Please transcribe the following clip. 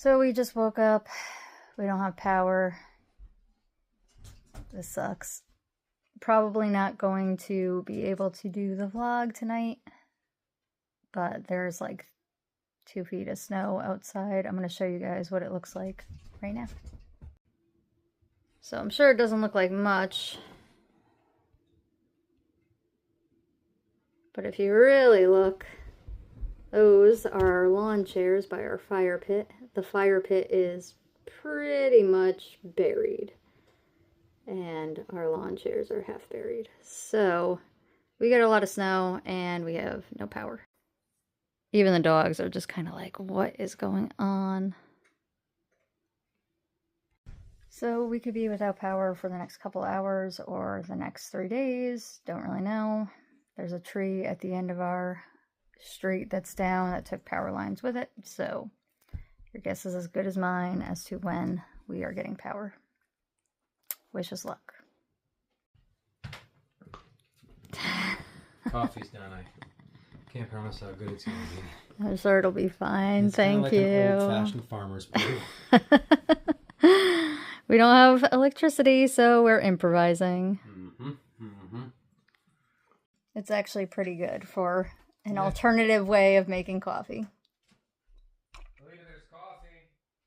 So we just woke up. We don't have power. This sucks. Probably not going to be able to do the vlog tonight. But there's like 2 feet of snow outside. I'm going to show you guys what it looks like right now. So I'm sure it doesn't look like much. But if you really look, those are our lawn chairs by our fire pit. The fire pit is pretty much buried. And our lawn chairs are half buried. So we get a lot of snow and we have no power. Even the dogs are just kind of like, what is going on? So we could be without power for the next couple hours or the next 3 days. Don't really know. There's a tree at the end of our street that's down that took power lines with it. So your guess is as good as mine as to when we are getting power. Wish us luck. Coffee's done. I can't promise how good it's going to be. I'm sure it'll be fine. It's Thank like you. an old-fashioned farmer's brew. We don't have electricity, so we're improvising. It's actually pretty good for an alternative way of making coffee.